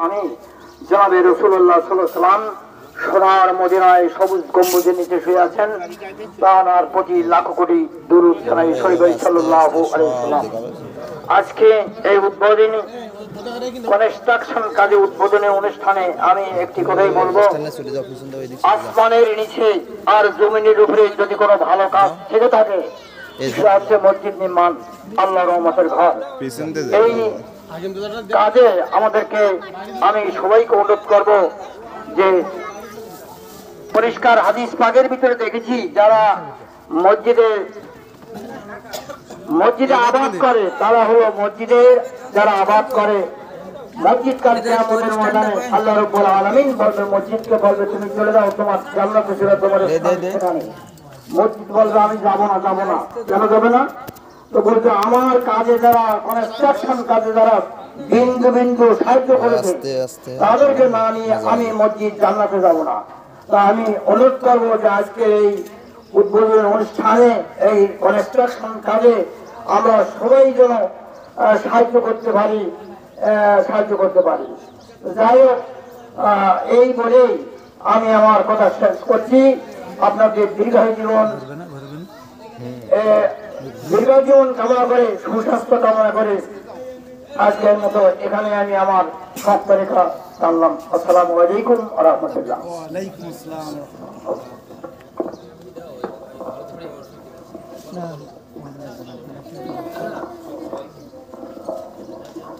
স্বামী জনাবে রাসূলুল্লাহ সাল্লাল্লাহু আলাইহি ওয়াসাল্লাম সোনার মদিনায় সবুজ গম্বুজের নিচে শুয়ে আছেন। তার প্রতি লাখো কোটি দুরূদ জানাই সহিহ সাল্লাল্লাহু আলাইহি ওয়াসাল্লাম। আজকে এই উদ্বোধনী কনস্ট্রাকশন কাজে উদ্বোধনী অনুষ্ঠানে আমি একটি কথাই বলবো, আসমানের নিচে আর জমিনের উপরে যদি কোনো ভালো কাজ থেকে থাকে সেটা হচ্ছে মসজিদ নির্মাণ, আল্লাহর রহমতের ঘর। এই কাজে আমাদেরকে আমি সবাইকে অনুরোধ করব যে পরিষ্কার হাদিস পাকের ভিতরে দেখেছি যারা মসজিদে আবাদ করে তারা হলো মসজিদের যারা আবাদ করে মসজিদ কাল কিয়ামতের ময়দানে আল্লাহ রাব্বুল আলামিন বলবে, মসজিদকে বলবে তুমি চলে যাও, তোমার জান্নাতে ছিল তোমার স্থান। মসজিদ বলবে আমি যাব না। কেন যাবে না? তো বলছে আমার কাজে যারা কনস্ট্রাকশন কাজে যারা বিন্দু বিন্দু সাহায্য করেছে তাদেরকে না নিয়ে আমি মসজিদ জান্নাতে যাব না। তা আমি অনুরোধ করবো যে আজকে এই উদ্বোধনী অনুষ্ঠানে এই কনস্ট্রাকশন কাজে আমরা সবাই যেন সাহায্য করতে পারি। যাই হোক, এই বলেই আমি আমার কথা শেষ করছি। আপনাদের দীর্ঘায়ু জীবন কামনা করে, সুস্বাস্থ্য কামনা করে আজকের মতো এখানে আমি আমার সপ্তাহরেখা টানলাম। আসসালামু আলাইকুম ওয়া রাহমাতুল্লাহ।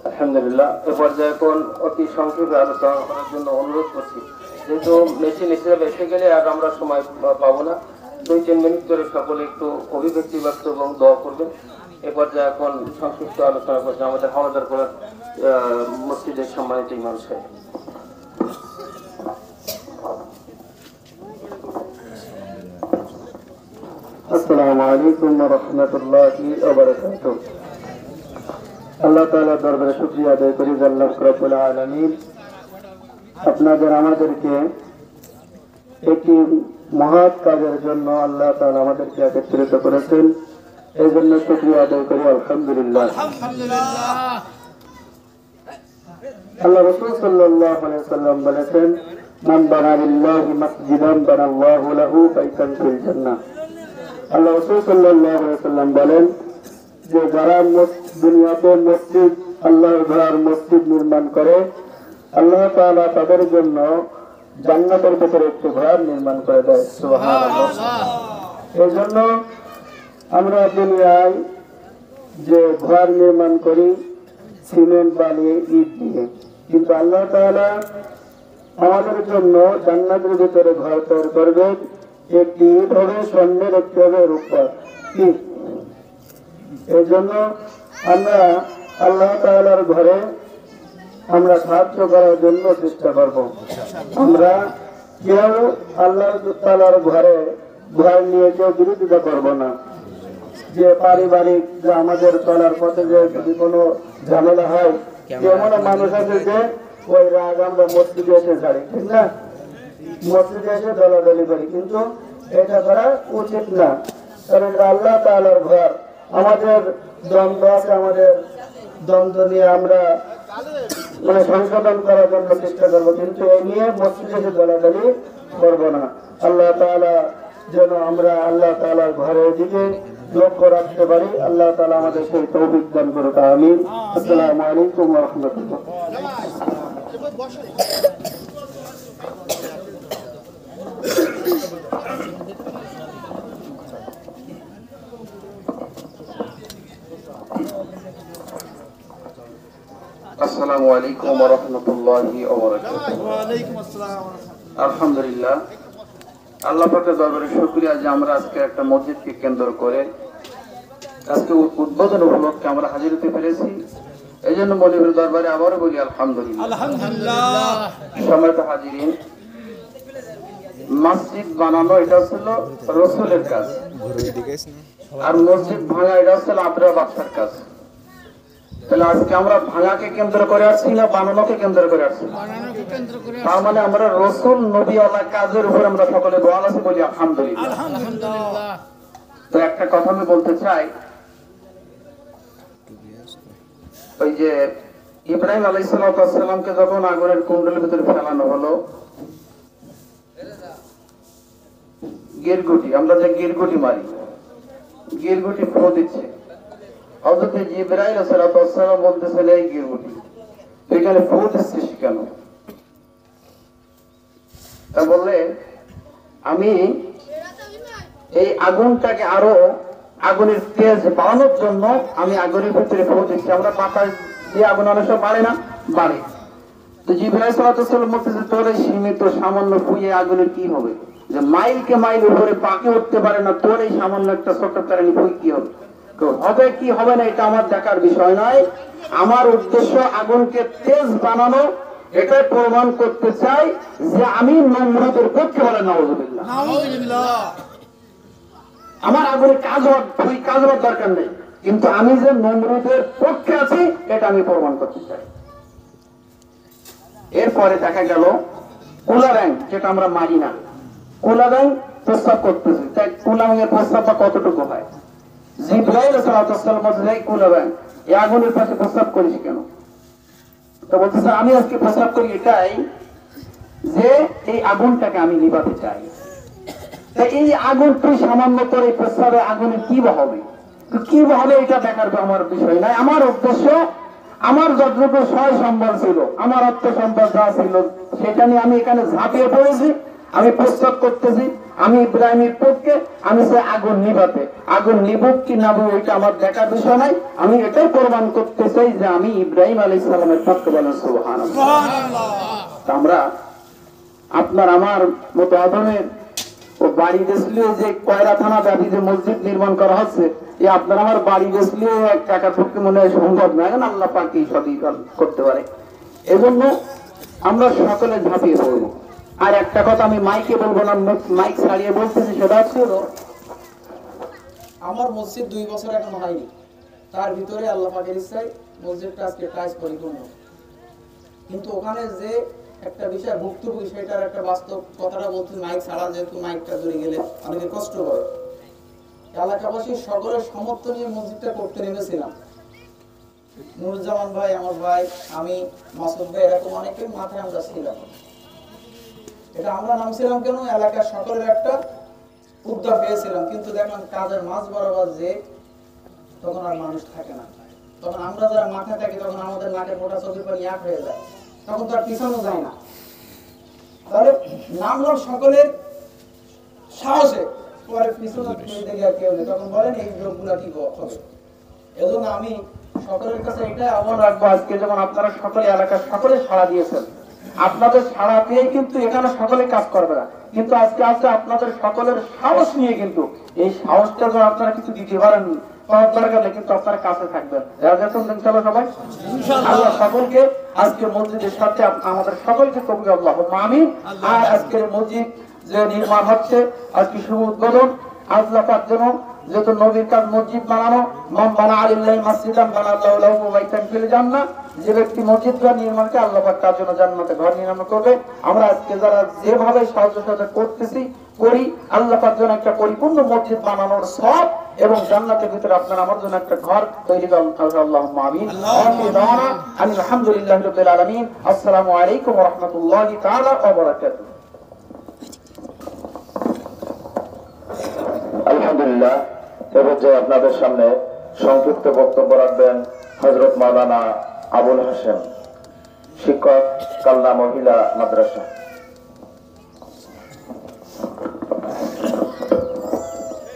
আলহামদুলিল্লাহ, এ পর্যায়ে এখন অতি সংক্ষেপে আলোচনা করার জন্য অনুরোধ করছি, যেহেতু মেশিন হিসেবে এসে গেলে আর আমরা সময় পাবো না। 2-3 মিনিট ধরে সকলে একটু অভিব্যক্তি ব্যক্ত এবং দোয়া করবেন। এ পর্যায়ে এখন সংক্ষিপ্ত আলোচনা করছে আমাদের হাওলাদার করার মসজিদের সম্মানিত ইমাম সাহেব। আসসালামু আলাইকুম ওয়া রাহমাতুল্লাহি ওয়া বারাকাতুহু। আল্লাহ তাআলার দরবারে শুকরিয়া আদায় করি, আল্লাহ রাব্বুল আলামিন আপনাদের আমাদেরকে একটি মহৎ কাজের জন্য আল্লাহ তাআলা আমাদেরকে একত্রিত করেছেন, এই জন্য শুকরিয়া আদায় করি আলহামদুলিল্লাহ। আল্লাহ রাসূল সাল্লাল্লাহু আলাইহি ওয়াসাল্লাম বলেছেন, মান বানা লিল্লাহি মাসজিদান বানাল্লাহু লাহু বাইতান ফিল জান্নাহ। আল্লাহ রাসূল সাল্লাল্লাহু আলাইহি ওয়াসাল্লাম বলেন যে যারা দুনিয়াতে মসজিদ, আল্লাহর ঘর মসজিদ নির্মাণ করে, আল্লাহ তাআলা তাদের জন্য জান্নাতের ভিতরে একটি ঘর নির্মাণ করে দেয়। সুবহানাল্লাহ। এই জন্য আমরা দুনিয়ায় যে ঘর নির্মাণ করি সিমেন্ট, বালি, ইট দিয়ে, কিন্তু আল্লাহ তাআলা আমাদের জন্য জান্নাতের ভিতরে ঘর তৈরি করবেন। একটি ইট হবে স্বর্ণের, একটি হবে রূপার। এই জন্য আমরা আল্লাহ তাআলার ঘরে আমরা সাহায্য করার জন্য চেষ্টা করব। আমরা কেউ আল্লাহ তাআলার ঘরে ঘর নিয়ে কেউ বিরোধিতা করব না। যে পারিবারিক যে আমাদের চলার পথে যে যদি কোনো ঝামেলা হয়, এমন মানুষ আছে যে ওই রাগ আমরা মসজিদে এসে ছাড়ি, ঠিক না? মসজিদে এসে দলাদলি করি, কিন্তু এটা করা উচিত না। কারণ আল্লাহ তাআলার ঘর, আমাদের দ্বন্দ্ব আছে, আমাদের দ্বন্দ্ব নিয়ে আমরা সংশোধন করার জন্য চেষ্টা করবো, কিন্তু এই নিয়ে মসজিদে এসে দলাদলি করবো না। আল্লাহ তাআলা যেন আমরা আল্লাহ তাআলার ঘরের দিকে লক্ষ্য রাখতে পারি। আল্লাহ তাআলা আমাদের সেই তৌফিক দান করুক, আমিন। আসসালামু আলাইকুম ওয়া রাহমাতুল্লাহ। আসসালামু আলাইকুম ওয়া রাহমাতুল্লাহি ওয়া বারাকাতুহু। ওয়া আলাইকুম আসসালাম। আলহামদুলিল্লাহ, আল্লাহ পাকের দরবারে শুকরিয়া যে আমরা আজকে একটা মসজিদকে কেন্দ্র করে আজকে উদ্বোধন উপলক্ষে আমরা হাজির হতে পেরেছি। এই জন্য মৌলভীর দরবারে আবারও বলি আলহামদুলিল্লাহ। সম্মানিত হাজিরিন, মসজিদ বানানো এটা ছিল রাসূলের কাজ, আর মসজিদ ভাঙা এটা ছিল আপনার বাচ্চার কাজ। তাহলে আজকে আমরা ভাঙাকে কেন্দ্র করে আসছি না বানানোকে কেন্দ্র করে আসছি? তার মানে আমরা রাসূল নবী ওয়ালা কাজের উপর আমরা সকলে বহাল আছি, বলি আলহামদুলিল্লাহ। তো একটা কথা আমি বলতে চাই, ওই যে ইব্রাহিম আলাইহিস সালামকে যখন আগুনের কুণ্ডলের ভিতরে ফেলানো হলো, গিরগুটি, আমরা যে গিরগুটি মারি, গিরগুটি ফু দিচ্ছে, হযরত জিবরাইল আলাইহিস সালাম বলতেছেন এই গিরগুটি এখানে ফু দিচ্ছিস কেন? তা বললে আমি এই আগুনটাকে আরো আগুনের তেজ বাড়ানোর জন্য আমি আগুনের ভিতরে ফু দিচ্ছি। আমরা পাতা দিয়ে আগুন অনেক সময় বাড়ে না, বাড়ে। তো জিবরাইল সাল্লাল্লাহু আলাইহি বলতেছে তোর এই সীমিত সামান্য ফুয়ে আগুনের কি হবে, যে মাইলকে মাইল উপরে পাকে উঠতে পারে না, তোর এই সামান্য একটা ছোট্ট কারণে ফুই কি হবে? হবে কি হবে না এটা আমার দেখার বিষয় নয়। আমার উদ্দেশ্য আগুনকে তেজ বানানো, এটাই প্রমাণ করতে চাই যে আমি নমরুদের পক্ষে বলে নাউযুবিল্লাহ। আমার আগুনের কাজ হওয়ার দরকার নেই, কিন্তু আমি যে নমরুদের পক্ষে আছি এটা আমি প্রমাণ করতে চাই। এরপরে দেখা গেল কুলাব্যাং, যেটা আমরা মারি না, কুলাব্যাং প্রস্তাব করতেছি, তাই কুলাব্যাঙের প্রস্তাবটা কতটুকু হয়? জিবরাইল আলাইহিস সালাম বলছেন এই কুলাব্যাং এই আগুনের পাশে প্রস্তাব করিস কেন? তো বলতেছে আমি আজকে প্রস্তাব করি এটাই যে এই আগুনটাকে আমি নিভাতে চাই। তাই এই আগুন তুই সামান্য করে প্রস্তাবে আগুনে কি হবে, কি হবে এটা দেখার আমার বিষয় নাই। আমার উদ্দেশ্য আমার যতটুকু সয় সম্বল ছিল, আমার অর্থ সম্পদ যা ছিল সেটা নিয়ে আমি এখানে ঝাঁপিয়ে পড়েছি। আমি প্রস্তাব করতেছি আমি ইব্রাহিমের পক্ষে, আমি সে আগুন নিভাতে, আগুন নিবুক কি নাবুক এটা আমার দেখার বিষয় নাই। আমি এটাই প্রমাণ করতে চাই যে আমি ইব্রাহিম আলাইহিস সালামের পক্ষে। বলেন সুবহানাল্লাহ। আমরা আপনার আমার মতো আদমের ও বাড়ি বেসলিও যে কয়রা থানা ব্যাপী যে মসজিদ নির্মাণ করা হচ্ছে, এই আপনার আমার বাড়ি বেসলিও এক টাকার পক্ষে মনে হয় সম্ভব নয়, কারণ আল্লাহ পাকই সবই করতে পারে। এজন্য আমরা সকলে ঝাঁপিয়ে পড়ব। আর একটা কথা আমি মাইকে বলবো না, মাইক ছাড়িয়ে বলতেছি, সেটা হচ্ছে আমার মসজিদ 2 বছর এখন হয়নি, তার ভিতরে আল্লাহ পাকের ইচ্ছায় মসজিদটা আজকে কাজ পরিপূর্ণ। কিন্তু ওখানে যে একটা বিষয় ভুক্তভোগী, সেটার একটা বাস্তব কথাটা বলতে, মাইক ছাড়া যেহেতু মাইকটা ধরে গেলে অনেকে কষ্ট করে, এলাকাবাসীর সকলের সমর্থন নিয়ে মসজিদটা করতে নেমেছিলাম। নুরুজ্জামান ভাই, আমার ভাই, আমি, মাসুদ ভাই, এরকম অনেকের মাথায় আমরা ছিলাম। এটা আমরা নামছিলাম কেন, এলাকার সকলের একটা উদ্যোগ পেয়েছিলাম। কিন্তু দেখলাম কাজের মাঝ বরাবর যে তখন আর মানুষ থাকে না, তখন আমরা যারা মাথায় থাকি তখন আমাদের নাকের মোটা চোখের পানি এক হয়ে যায়, তখন তো আর পিছানো যায় না। তাহলে নামলাম সকলের সাহসে, পরে পিছনে দেখে আর কেউ নেই, তখন বলেন এই লোকগুলা কি হবে। এজন্য আমি সকলের কাছে এটাই আহ্বান রাখবো, আজকে যেমন আপনারা সকলে এলাকার সকলে সাড়া দিয়েছেন, আপনাদের সাড়া পেয়ে কিন্তু এখানে সকলে কাজ করবে না, কিন্তু আজকে আজকে আপনাদের সকলের সাহস নিয়ে কিন্তু এই সাহসটা যখন আপনারা কিছু দিতে পারেন দরকার কিন্তু আপনারা কাছে থাকবেন। সবাই আল্লাহ সকলকে আজকে মসজিদের সাথে আমাদের সকলকে কবুল আল্লাহুম্মা আমিন। আর আজকের মসজিদ যে নির্মাণ হচ্ছে, আজকে শুভ উদ্বোধন, আল্লাহ পাক যেন যেহেতু নবীর কাজ মসজিদ বানানো, মান বানা আলিল্লাহি মাসজিদান বানাল্লাহু লাহু বাইতান ফিল জান্নাহ, যে ব্যক্তি মসজিদ নির্মাণকে আল্লাহ পাক তার জন্য জান্নাতে ঘর নির্মাণ করবে। আমরা আজকে যারা যেভাবে সাহায্য করতেছি করি, আল্লাহ পাক যেন একটা পরিপূর্ণ মসজিদ বানানোর সওয়াব এবং জান্নাতের ভিতরে আপনার আমার জন্য একটা ঘর তৈরি করেন। আল্লাহুম্মা আমিন। আলহামদুলিল্লাহি রাব্বিল আলামিন। আসসালামু আলাইকুম ওয়া রাহমাতুল্লাহি তাআলা ওয়া বারাকাতুহু। আলহামদুলিল্লাহ। এবার যে আপনাদের সামনে সংক্ষিপ্ত বক্তব্য রাখবেন হযরত মাওলানা আবুল হাশেম, শিক্ষক, কালনা মহিলা মাদ্রাসা।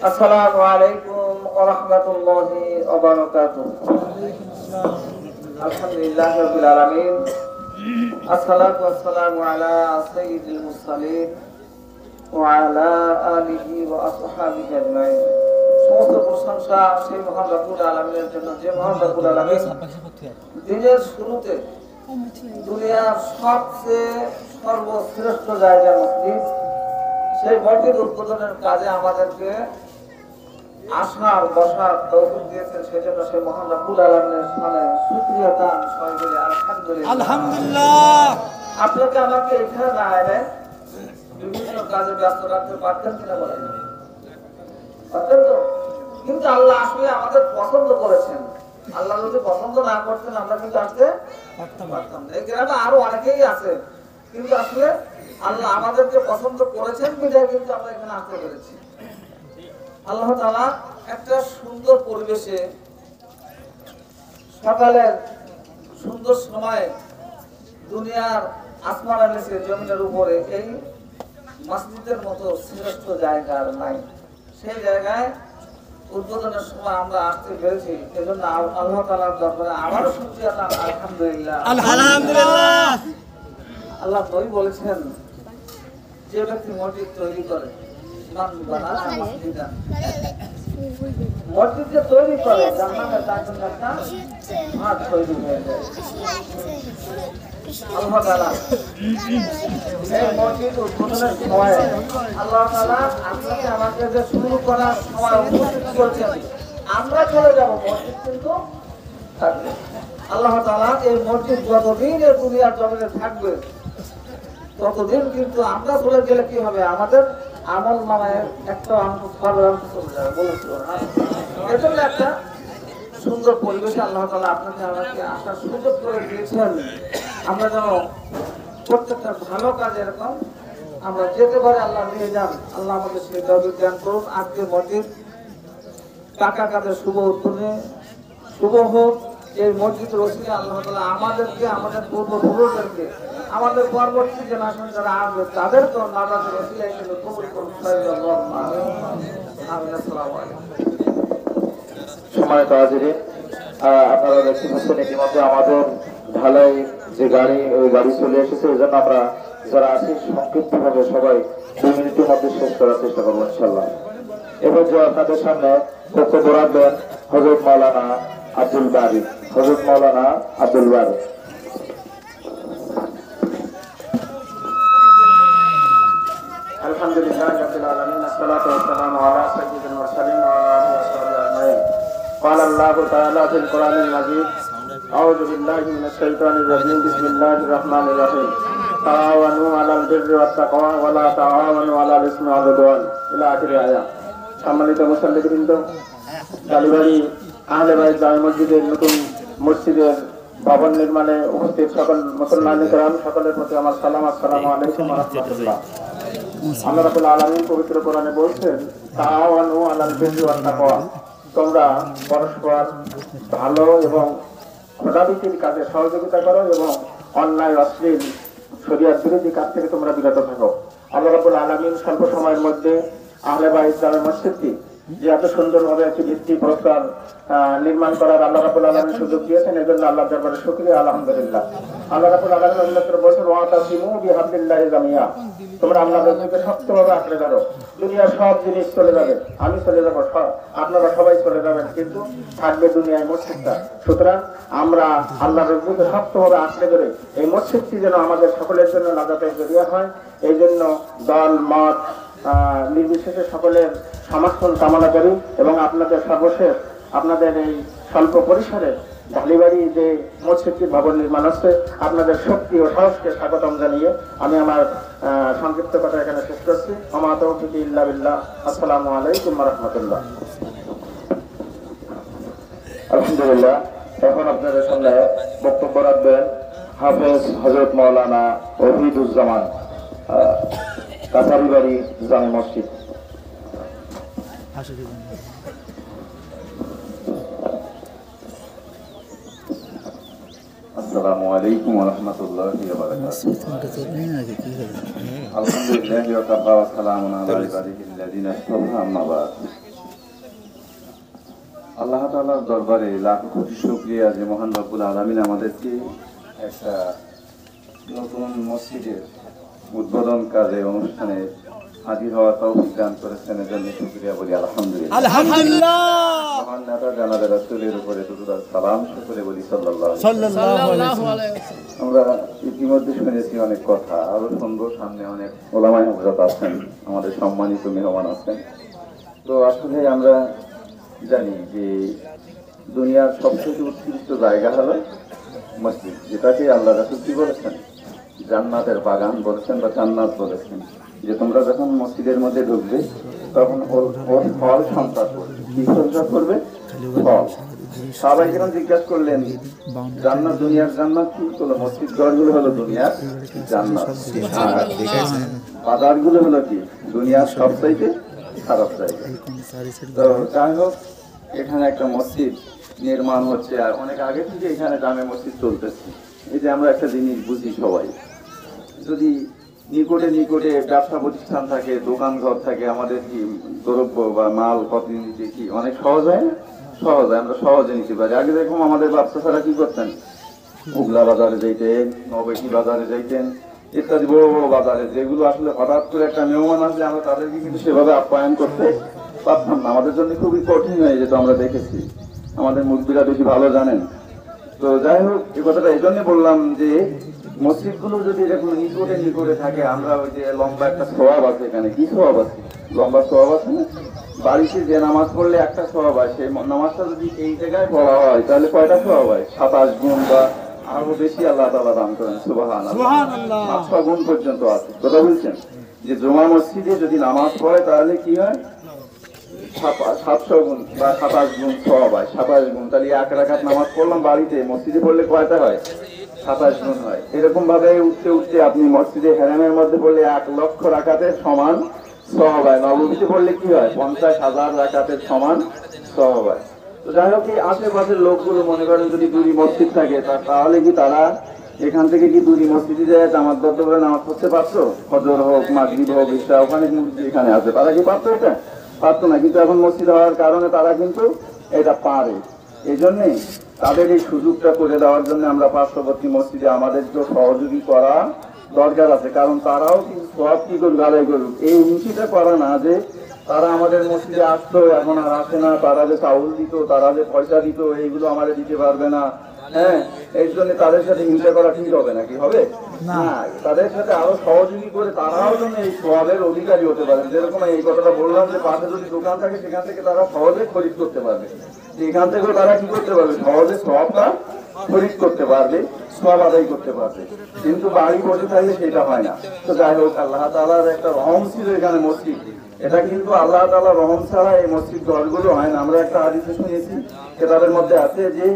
আসসালামু আলাইকুম ওয়া রাহমাতুল্লাহি ওয়া বারাকাতুহু। আলহামদুলিল্লাহি রাব্বিল আলামিন। আসসালাতু ওয়াসসালামু আলা সাইয়্যিদিল মুরসালিন ওয়া আলা আলিহি ওয়া আসহাবিহি আজমাইন। সমস্ত প্রশংসা সেই মহান রব্বুল আলামিনের জন্য, যে মহান রব্বুল আলামিন দিনের শুরুতে দুনিয়ার সবচেয়ে সর্বশ্রেষ্ঠ জায়গা মসজিদ, সেই মসজিদ উদ্বোধনের কাজে আমাদেরকে আসার বসার তৌফিক দিয়েছেন। সেজন্য সেই মহান রব্বুল আলামিনের সামনে শুকরিয়া দান সবাই বলে আলহামদুলিল্লাহ। আলহামদুলিল্লাহ। আপনাকে আমাকে এখানে না এনে বিভিন্ন কাজে ব্যস্ত রাখতে পারতেন কিনা বলেন? পারতেন তো? কিন্তু আল্লাহ আসলে আমাদের পছন্দ করেছেন আল্লাহ যদি পছন্দ না করতেন আমরা কিন্তু আসতে পারতাম না। এই গ্রামে আরো অনেকেই আছে, কিন্তু আসলে আল্লাহ আমাদেরকে পছন্দ করেছেন বিধায় কিন্তু আমরা এখানে আসতে পেরেছি। আল্লাহ তাআলা একটা সুন্দর পরিবেশে সকালের সুন্দর সময় দুনিয়ার আসমানের নিচে জমিনের উপরে এই মসজিদের মতো শ্রেষ্ঠ জায়গা আর নাই। সেই জায়গায় উদ্বোধনের সময় আমরা আসতে পেরেছি, এজন্য আল্লাহ তাআলার দরবারে আবারও শুকরিয়া জানাই। আলহামদুলিল্লাহ, আলহামদুলিল্লাহ। আল্লাহ নবী বলেছেন, যে ব্যক্তি মসজিদ তৈরি করে, মসজিদ যে তৈরি করে জান্নাতে তার জন্য একটা মাঠ তৈরি হয়ে যায়। আল্লাহ তাআলা এই মসজিদ উদ্বোধনের সময় আল্লাহ তাআলা আপনাকে আমাকে যে শুরু করার সময় উপস্থিত করেছেন, আমরা চলে যাব, মসজিদ কিন্তু থাকবে। আল্লাহ তাআলা এই মসজিদ যতদিন এই দুনিয়ার জমিনে থাকবে ততদিন কিন্তু আমরা চলে গেলে কি হবে, আমাদের আমল নামায় একটা অংশ চলে যাবে বলেছিল। এর জন্য একটা সুন্দর পরিবেশে আল্লাহ তাআলা আপনাকে আমাকে আসার সুযোগ করে দিয়েছেন। আমরা যেন প্রত্যেকটা ভালো কাজ এরকম আমরা যেতে পারি, আল্লাহ নিয়ে যান। আল্লাহ আমাদের সেই তৌফিক দান করুন। আজকে মসজিদ টাকা কাজের শুভ উদ্বোধনে শুভ হোক। এই মসজিদের ওসিলে আল্লাহ তাআলা আমাদেরকে, আমাদের পূর্বপুরুষদেরকে, আমাদের পরবর্তী জেনারেশন যারা আসবে তাদেরকে নাজাতের ওসিলায় কিন্তু কবুল করুন। আসসালামু আলাইকুম। সম্মানিত হাজিরিন, আপনারা দেখতে পাচ্ছেন ইতিমধ্যে আমাদের ঢালাই যে গাড়ি, ওই গাড়ি চলে এসেছে। এই জন্য আমরা যারা আছি সংক্ষিপ্তভাবে সবাই 2 মিনিটের মধ্যে শেষ করার চেষ্টা করবো ইনশাল্লাহ। এবার যে আপনাদের সামনে বক্তব্য রাখবেন হযরত মাওলানা আব্দুল বারী। হযরত মাওলানা আব্দুল বারী। আলহামদুলিল্লাহ রাব্বিল আলামিন, আসসালাতু ওয়াসসালামু আলা সাইয়্যিদিল মুরসালিন ওয়া আলা আলিহি ওয়া সাহবিহি আজমাইন। قال الله تعالى في القرآن المجيد: أعوذ بالله من الشيطان الرجيم، بسم الله الرحمن الرحيم. تعاونوا على البر والتقوى ولا تعاونوا على الإثم والعدوان إلى آخر الآية। সম্মানিত মুসল্লিবৃন্দ, কালীবাড়ি আহলে বাইত জামে মসজিদের নতুন মসজিদের ভবন নির্মাণে উপস্থিত সকল মুসলমান کرام, সকলের প্রতি আমার সালাম। আসসালামু আলাইকুম ওয়া রাহমাতুল্লাহ। আল্লাহ রাব্বুল আলামিন পবিত্র কোরআনে বলছেন, তাআওয়ানু আলাল বিররি ওয়াত তাকওয়া, তোমরা পরস্পর ভালো এবং খোদাভীতির কাজে সহযোগিতা করো এবং অন্যায় অশ্লীল শরীয়ত বিরোধী কাজ থেকে তোমরা বিরত থাকো। আল্লাহ রাব্বুল আলামিন স্বল্প সময়ের মধ্যে আহলে বাইত জামে মসজিদটি যে এত সুন্দরভাবে একটি ভিত্তি প্রস্তর নির্মাণ করার আল্লাহ রাব্বুল আলামিন সুযোগ দিয়েছেন, এজন্য আল্লাহর দরবারে শুকরিয়া, আলহামদুলিল্লাহ। আল্লাহ রাব্বুল আলামিন অন্যত্র বলেছেন, ওয়াতাসিমু বিহাবলিল্লাহি জামিয়া, তোমরা আল্লাহর রশিকে শক্তভাবে আঁকড়ে ধরো। দুনিয়ার সব জিনিস চলে যাবে, আমি চলে যাব, আপনারা সবাই চলে যাবেন, কিন্তু থাকবে দুনিয়ায় মসজিদটা। সুতরাং আমরা আল্লাহর রশিকে শক্তভাবে আঁকড়ে ধরে এই মসজিদটি যেন আমাদের সকলের জন্য নাজাতের জরিয়া হয়, এই জন্য দল মত নির্বিশেষে সকলের সমর্থন কামনা করি। এবং আপনাদের সর্বশেষ আপনাদের এই স্বল্প পরিসরে ঢালিবাড়ি যে মসজিদটির ভবন নির্মাণ হচ্ছে, আপনাদের শক্তি ও সাহসকে স্বাগতম জানিয়ে আমি আমার সংক্ষিপ্ত কথা এখানে শেষ করছি। ওমা তাওফিকি ইল্লা বিল্লাহ। আসসালামু আলাইকুম ওয়া রাহমাতুল্লাহ। আলহামদুলিল্লাহ। এখন আপনাদের সামনে বক্তব্য রাখবেন হাফেজ হযরত মাওলানা ওহিদুজ্জামান, কাছারিবাড়ি জামে মসজিদ। আসসালামু আলাইকুম ওয়া রাহমাতুল্লাহি ওয়া বারাকাতুহু। আলহামদুলিল্লাহি ওয়া কাফা ওয়া সালামুন আলা ইবাদিহিল্লাযিনা ইসতাফা, আম্মা বা'দ। আল্লাহ তাআলার দরবারে লাখ কোটি শুকরিয়া যে মহান রব্বুল আলামিন আমাদেরকে একটা নতুন মসজিদের উদ্বোধন কাজে অনুষ্ঠানে হাজির হওয়ার তৌফিক দান করেছেন, এজন্য শুকরিয়া বলি আলহামদুলিল্লাহ। আলহামদুলিল্লাহ। মহান নেতা জানাব রাসূলের উপরে দুরূদ আর সালাম সকলে বলি সাল্লাল্লাহু আলাইহি ওয়াসাল্লাম। আমরা ইতিমধ্যে শুনেছি অনেক কথা, আরো শুনবো, সামনে অনেক ওলামায়ে হযরত আছেন, আমাদের সম্মানিত মেহমান আছেন। তো আসলে আমরা জানি যে দুনিয়ার সবচেয়ে উৎকৃষ্ট জায়গা হলো মসজিদ, যেটাকে আল্লাহ রাসূল কি বলেছেন, জান্নাতের বাগান বলেছেন বা জান্নাত বলেছেন, যে তোমরা যখন মসজিদের মধ্যে ঢুকবে তখন ওর ফল সঞ্চার করবে। কি সঞ্চার করবে? ফল। সবাই যখন জিজ্ঞাসা করলেন জান্নাত দুনিয়ার জান্নাত কি, হলো মসজিদ ঘরগুলো হলো দুনিয়ার জান্নাত, আর বাজারগুলো হলো কি দুনিয়ার সবচাইতে খারাপ জায়গা। তো যাই হোক, এখানে একটা মসজিদ নির্মাণ হচ্ছে, আর অনেক আগে থেকে এখানে জামে মসজিদ চলতেছে। এই যে আমরা একটা জিনিস বুঝি সবাই, যদি নিকটে নিকটে ব্যবসা প্রতিষ্ঠান থাকে, দোকান ঘর থাকে, আমাদের কি দ্রব্য বা মাল প্রতিনিধি কি অনেক সহজ হয় না? সহজ হয়, আমরা সহজে নিতে পারি। আগে দেখুন আমাদের ব্যবসা ছাড়া কি করতেন, উগলা বাজারে যাইতেন, নবেটি বাজারে যাইতেন, ইত্যাদি বড় বড় বাজারে, যেগুলো আসলে হঠাৎ করে একটা মেহমান আসলে আমরা তাদেরকে কিন্তু সেভাবে আপ্যায়ন করতে পারতাম না, আমাদের জন্য খুবই কঠিন হয়ে যেত। আমরা দেখেছি, আমাদের মুরব্বীরা বেশি ভালো জানেন। তো যাই হোক, এই কথাটা এই জন্য বললাম যে মসজিদগুলো যদি এরকম নিকটে নিকটে থাকে, আমরা ওই যে লম্বা একটা স্বভাব আছে, এখানে কি স্বভাব আছে, লম্বা স্বভাব আছে না, বাড়িতে যে নামাজ পড়লে একটা স্বভাব হয়, সেই নামাজটা যদি এই জায়গায় পড়া হয় তাহলে কয়টা স্বভাব হয়, 27 গুণ বা আরো বেশি আল্লাহ তাআলা দান করেন। সুবহানাল্লাহ, 500 গুণ পর্যন্ত আছে। কথা বলছেন যে জুমা মসজিদে যদি নামাজ পড়ে তাহলে কি হয়, 700 গুণ বা 27 গুণ স্বভাব হয়, 27 গুণ। তাহলে 1 রাকাত নামাজ পড়লাম বাড়িতে, মসজিদে পড়লে কয়টা হয়, 27 গুণ হয়। এরকম ভাবে উঠতে উঠতে আপনি মসজিদে হারামের মধ্যে পড়লে 1 লক্ষ রাকাতের সমান স্বভাব হয়। নববীতে পড়লে কি হয়, 50,000 রাকাতের সমান স্বভাব হয়। তো যাই হোক, এই আশেপাশের লোকগুলো মনে করেন যদি দুই মসজিদ থাকে, তাহলে কি তারা এখান থেকে কি দুই মসজিদে যায় জামাত বদ্ধ করে নামাজ পড়তে পারতো? ফজর হোক, মাগরিব হোক, ইশা, ওখানে এখানে আছে, তারা কি পারতো? এটা পারতো না। কিন্তু এখন মসজিদ হওয়ার কারণে তারা কিন্তু এটা পারে। এই জন্যে তাদের এই সুযোগটা করে দেওয়ার জন্য আমরা পার্শ্ববর্তী মসজিদে আমাদেরকে সহযোগী করা দরকার আছে। কারণ তারাও কিন্তু সব কি করুক, আদায় করুক, এই হিংসিটা করা না যে তারা আমাদের মসজিদে আসতো এখন আর আসে না, তারা যে চাউল দিত, তারা যে পয়সা দিত, এইগুলো আমাদের দিতে পারবে না। হ্যাঁ, এই জন্য তাদের সাথে হিংসা করা ঠিক হবে নাকি? হবে না। তাদের সাথে আরো সহযোগী করে তারাও যেন এই সওয়াবের অধিকারী হতে পারে। যেরকম এই কথাটা বললাম যে পাশে যদি দোকান থাকে সেখান থেকে তারা সহজে খরিদ করতে পারবে, এখান থেকেও তারা কি করতে পারবে, সহজে সওয়াবটা খরিদ করতে পারবে, সওয়াব আদায় করতে পারবে। কিন্তু বাড়ি বসে থাকলে সেটা হয় না। তো যাই হোক, আল্লাহ তাআলার একটা রহম ছিল এখানে মসজিদ। এটা কিন্তু আল্লাহ তাআলার রহম ছাড়া এই মসজিদ ঘরগুলো হয় না। আমরা একটা হাদিসে শুনেছি, কিতাবের মধ্যে আছে যে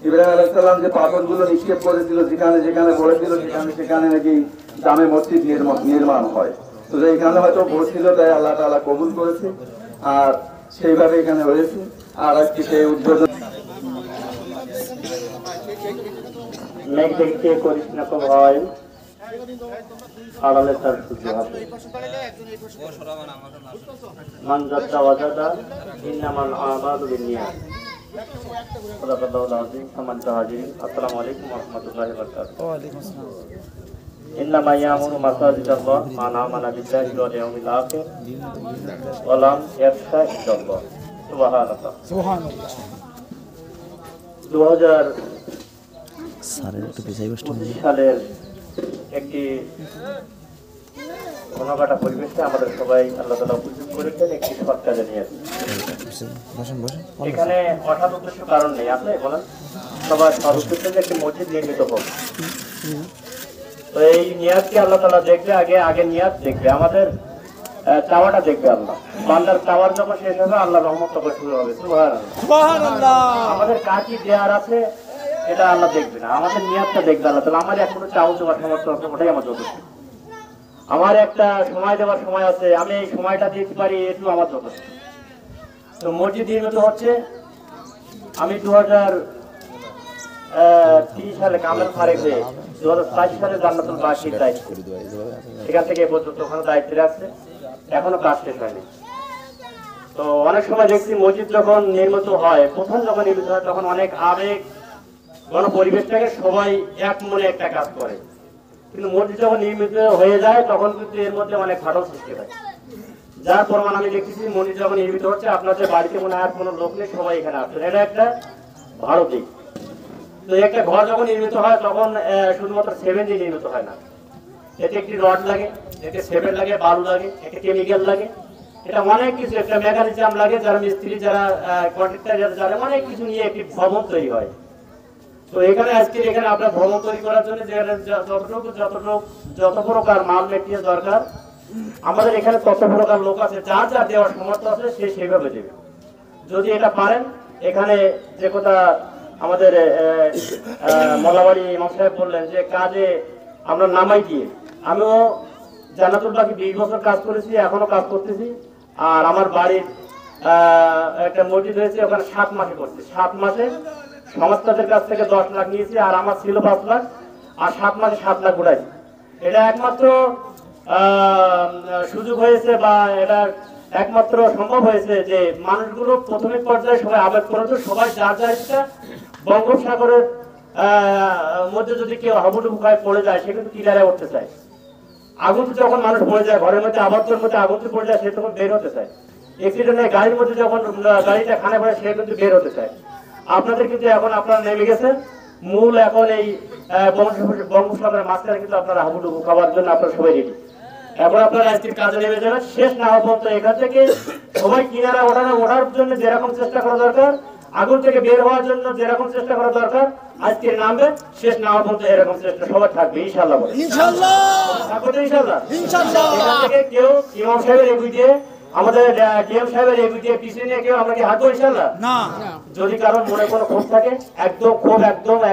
ইব্রাহিম আলাইহিস সালাম যে পাথরগুলো নিক্ষেপ করেছিল, যেখানে যেখানে পড়েছিল সেখানে সেখানে নাকি জামে মসজিদ নির্মাণ হয়। তো এখানে হয়তো পড়ছিল, তাই আল্লাহ তাআলা কবুল করেছে, আর সেইভাবে এখানে হয়েছে। আর আজকে সেই উদ্বোধন মেঘ দেখতে করিস না তো ভয়, আড়ালে তার সূর্য হবে। মান যাত্রা ওয়াজাদা ইন্নামাল আমালু বিন্নিয়াত। সাদাকাল্লাহুল আযীম। সম্মানিত হাজিরিন, আসসালামু আলাইকুম ওয়া রাহমাতুল্লাহি ওয়া বারাকাতুহু। ওয়া আলাইকুম আসসালাম। ইন্নামা ইয়ামুরু মাসাজিদাল্লাহ মান আমানা বিল্লাহি ওয়াল ইয়াউমিল আখির ওয়া লাম ইয়াখশা ইল্লাল্লাহ। সুবহানাল্লাহ, সুবহানাল্লাহ। 2025 সালের একটি ঘনঘটা পরিবেশে আমাদের সবাই আল্লাহ তাআলা উপস্থিত করেছেন একটি সৎ কাজে নিয়ে। এখানে হঠাৎ উদ্দেশ্য কারণ নেই, আছে বলেন সবার সৎ উদ্দেশ্য যে একটি মসজিদ নির্মিত হোক। তো এই নিয়াতকে আল্লাহ তাআলা দেখবে, আগে নিয়াত দেখবে, আমাদের চাওয়াটা দেখবে আল্লাহ। বান্দার চাওয়ার যখন শেষ হবে আল্লাহ রহমত তখন শুরু হবে। সুবহানাল্লাহ। আমাদের কাজী দেয়ার আছে এটা আল্লাহ দেখবে না, আমাদের নিয়াতটা দেখবে আল্লাহ তাআলা। আমার এখনো চাও দেওয়ার সামর্থ্য আছে, ওটাই আমার যথেষ্ট। আমার একটা সময় দেওয়ার সময় আছে, আমি এই সময়টা দিতে পারি, একটু আমার যথেষ্ট। তো মসজিদ নির্মিত হচ্ছে, আমি 2030 সালে কামেল ফারেক হয়ে 2022 সালে জান্নাতুল বাকির দায়িত্ব, এখান থেকে এ পর্যন্ত ওখানে দায়িত্বে রাখছে, এখনো কাজ শেষ হয়নি। তো অনেক সময় দেখছি মসজিদ যখন নির্মিত হয়, প্রথম যখন নির্মিত হয় তখন অনেক আবেগ পরিবেশটাকে সবাই এক মনে একটা কাজ করে। কিন্তু মসজিদ যখন নির্মিত হয়ে যায় তখন কিন্তু এর মধ্যে অনেক ফাটল সৃষ্টি হয়। যার প্রমাণ আমি দেখতেছি, মসজিদ যখন নির্মিত হচ্ছে আপনাদের বাড়িতে মনে হয় কোনো লোক নেই, সবাই এখানে আসছেন, এটা একটা ভালো দিক। তো একটা ঘর যখন নির্মিত হয় তখন শুধুমাত্র সিমেন্ট দিয়ে নির্মিত হয় না, এতে একটি রড লাগে, এতে সিমেন্ট লাগে, বালু লাগে, একটা কেমিক্যাল লাগে, এটা অনেক কিছু, একটা মেকানিজম লাগে, যারা মিস্ত্রি, যারা কন্ট্রাক্টর, যারা অনেক কিছু নিয়ে একটি ভবন তৈরি হয়। তো এখানে আজকে এখানে আপনার ভ্রমণ তৈরি করার জন্য যত প্রকার মাল মেটেরিয়াল দরকার, আমাদের এখানে তত প্রকার লোক আছে, যার যার দেওয়ার সামর্থ্য আছে সে সেভাবে দেবে। যদি এটা পারেন এখানে যে কথা আমাদের মোল্লাবাড়ি ইমাম সাহেব বললেন যে কাজে আমরা নামাই দিয়ে, আমিও জান্নাতুল বাকি 20 বছর কাজ করেছি, এখনো কাজ করতেছি। আর আমার বাড়ির একটা মসজিদ হয়েছে, ওখানে 7 মাসে করছি। 7 মাসে সংস্থাদের কাছ থেকে 10 লাখ নিয়েছি, আর আমার ছিল 5 লাখ, আর 7 মাসে 7 লাখ উঠাইছি। এটা একমাত্র সুযোগ হয়েছে, বা এটা একমাত্র সম্ভব হয়েছে যে মানুষগুলো প্রাথমিক পর্যায়ে সবাই আবেগ করেছে, সবাই যার যার ইচ্ছা বঙ্গোপসাগরের মধ্যে যদি কেউ হাবুডুবু খায় পড়ে যায়, সে কিন্তু কিনারে উঠতে চায়। আগুন যখন মানুষ পড়ে যায়, ঘরের মধ্যে আবদ্ধের মধ্যে আগুন পড়ে যায়, সে তখন বের হতে চায়। অ্যাক্সিডেন্টে গাড়ির মধ্যে যখন গাড়িটা খানে পড়ে, সে কিন্তু বের হতে চায়। আপনাদের কিন্তু এখন আপনারা নেমে গেছেন মূল, এখন এই বঙ্গোপসাগরের মাঝখানে কিন্তু আপনারা হাবুডুবু খাওয়ার জন্য আপনারা সবাই রেডি। এখন আপনারা আজকের কাজে নেমে যাবেন, শেষ না হওয়া পর্যন্ত এখান থেকে সবাই কিনারা ওঠার জন্য যেরকম চেষ্টা করা দরকার, আগুন থেকে বের হওয়ার জন্য যেরকম চেষ্টা করা দরকার, আজকে নামবে, শেষ না হওয়া পর্যন্ত এরকম চেষ্টা সবাই থাকবে ইনশাআল্লাহ। ইনশাআল্লাহ থাকবে ইনশাআল্লাহ। ইনশাআল্লাহ এখান থেকে কেউ ইমাম সাহেবের এগিয়ে দিয়ে, আমাদের ডিএম সাহেবের এগিয়ে দিয়ে পিছিয়ে নিয়ে কেউ আমরা কি হাঁটবো ইনশাআল্লাহ? না। যদি কারণ মনে কোনো ক্ষোভ থাকে, একদম ক্ষোভ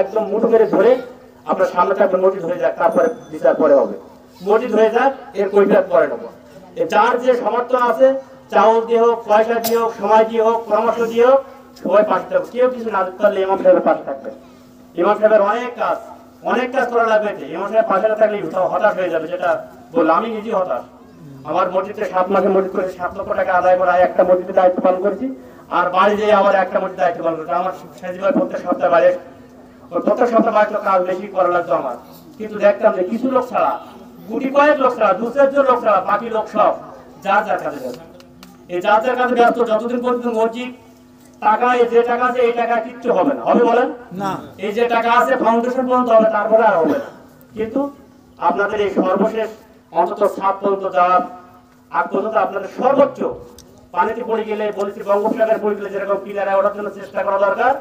একদম মুঠো করে ধরে আপনার সামনে থাকবে, মসজিদ হয়ে যাক, তারপরে বিচার পরে হবে। মসজিদ হয়ে যাক, এর কৈফিয়ত পরে নেবো। যার যে সমর্থন আছে, চাউল দিয়ে হোক, পয়সা দিয়ে হোক, সময় দিয়ে হোক, পরামর্শ দিয়ে হোক, সবাই পাশে থাকবে। কেউ কিছু না দিতে পারলে ইমাম সাহেবের পাশে থাকবে। ইমাম সাহেবের অনেক কাজ করা লাগবে। ইমাম সাহেব পাশে না থাকলে হতাশ হয়ে যাবে, যেটা বললাম, আমি নিজেই হতাশ। আমার মসজিদে 7 মাসে মসজিদ করেছি, 7 লক্ষ টাকা আদায় করা, একটা মসজিদে দায়িত্ব পালন করেছি, আর বাড়ি যেয়ে আবার একটা মসজিদে দায়িত্ব পালন করেছি। আমার সেদিন প্রত্যেক সপ্তাহে বাইরে, প্রত্যেক সপ্তাহে বাইরে কাজ বেশি করা লাগতো আমার। কিন্তু দেখতাম যে কিছু লোক ছাড়া, গুটি কয়েক লোক ছাড়া, 2-4 লোক ছাড়া বাকি লোক সব যার যার কাজে ব্যস্ত। এই যার যার কাজে ব্যস্ত যতদিন পর্যন্ত মসজিদ টাকা, যে টাকা আছে এই টাকা কিচ্ছু হবে না। হবে বলেন না? এই যে টাকা আছে ফাউন্ডেশন পর্যন্ত হবে, তারপরে আর হবে না। কিন্তু আপনাদের এই সর্বশেষ অন্তত 7 পর্যন্ত যাওয়ার আগ পর্যন্ত আপনাদের সর্বোচ্চ পানিতে পড়ে গেলে, বলেছি বঙ্গোপসাগরে পড়ে গেলে যেরকম কিনারে ওঠার জন্য চেষ্টা করা দরকার,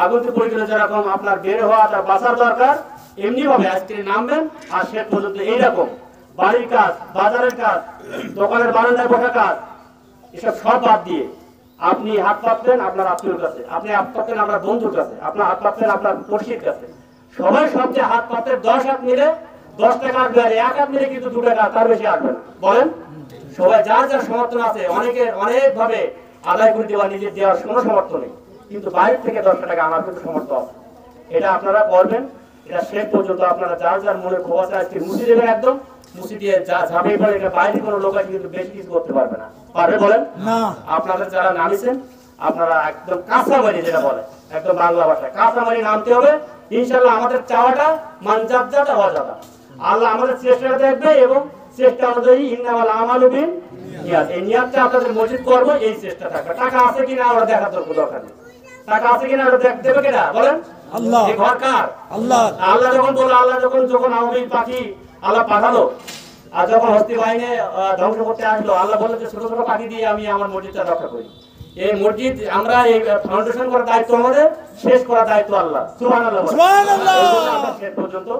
আগুনতে পড়ে গেলে যেরকম আপনার বের হওয়া আর বাঁচার দরকার, এমনি ভাবে আজকে নামবেন। আর শেষ পর্যন্ত এইরকম বাড়ির কাজ, বাজারের কাজ, দোকানের বারান্দায় বসা কাজ, এসব সব বাদ দিয়ে আপনি হাত পাতলেন আপনার আত্মীয়র কাছে, আপনি হাত পাতলেন আপনার বন্ধুর কাছে, আপনার হাত পাতলেন আপনার পড়শির কাছে। সবাই সবচেয়ে হাত পাতলে 10 হাত মিলে 10 টাকা আসবে, আর 1 হাত মিলে কিন্তু 2 টাকা, তার বেশি আসবে না। বলেন সবাই যার যার সমর্থন আছে, অনেকের অনেক ভাবে আদায় করে দেওয়া, নিজের দেওয়ার কোনো সমর্থন নেই, কিন্তু বাইরে থেকে 10 টাকা আনার কিন্তু সমর্থন আছে। এটা আপনারা করবেন। এটা শেষ পর্যন্ত আপনারা যার যার মনে ক্ষোভ আছে আজকে মুছে দেবেন, একদম মুছে দিয়ে ঝাঁপিয়ে পড়ে। এটা বাইরে কোনো লোক আছে কিন্তু বেশি কিছু করতে পারবে না। পারবে বলেন না? আপনাদের যারা নামিয়েছেন, আপনারা একদম কাঁচামারি, যেটা বলে একদম বাংলা ভাষায় কাঁচামারি নামতে হবে ইনশাআল্লাহ। আমাদের চাওয়াটা মানজাত হওয়া যাবে, আল্লাহ আমাদের চেষ্টাটা দেখবে, এবং চেষ্টা অনুযায়ী ইন্নামাল আমালু বিন্নিয়াত, এই নিয়াতটা আপনাদের মসজিদ করবো, এই চেষ্টা থাকবে। টাকা আছে কিনা আমরা দেখার দরকার নেই, টাকা আছে কিনা ওটা দেবে কিনা বলেন? আল্লাহ। এই ঘর কার? আল্লাহ। আল্লাহ যখন বললো, আল্লাহ যখন আওয়ামী পাখি আল্লাহ পাঠালো, আর যখন হস্তি বাহিনী ধ্বংস করতে আসলো, আল্লাহ বললো যে ছোট ছোট পাখি দিয়ে আমি আমার মসজিদটা রক্ষা করি। এই মসজিদ আমরা এই ফাউন্ডেশন করার দায়িত্ব আমাদের, শেষ করার দায়িত্ব আল্লাহ। সুবহানাল্লাহ। সুবহানাল্লাহ। শেষ পর্যন্ত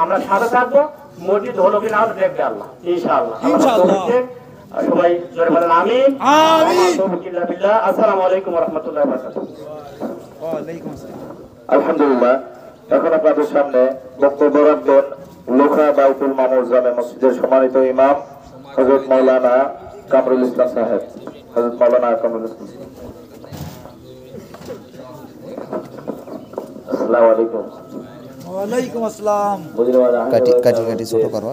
আমরা সাথে থাকবো, মসজিদ হলো কিনা আমরা দেখবে আল্লাহ ইনশাআল্লাহ। সবাই জোরে বলেন আমিন। আসসালামু আলাইকুম ওয়া রাহমাতুল্লাহি ওয়া বারাকাতুহু। আলহামদুলিল্লাহ। এখন আপনাদের সামনে বক্তব্য রাখবেন লোখা বাইতুল মামুর জামে মসজিদের সম্মানিত ইমাম হযরত মাওলানা কামরুল ইসলাম সাহেব। হযরত মাওলানা কামরুল ইসলাম। আসসালামু আলাইকুম। ওয়া আলাইকুম আসসালাম। কাটি ছোট করবা।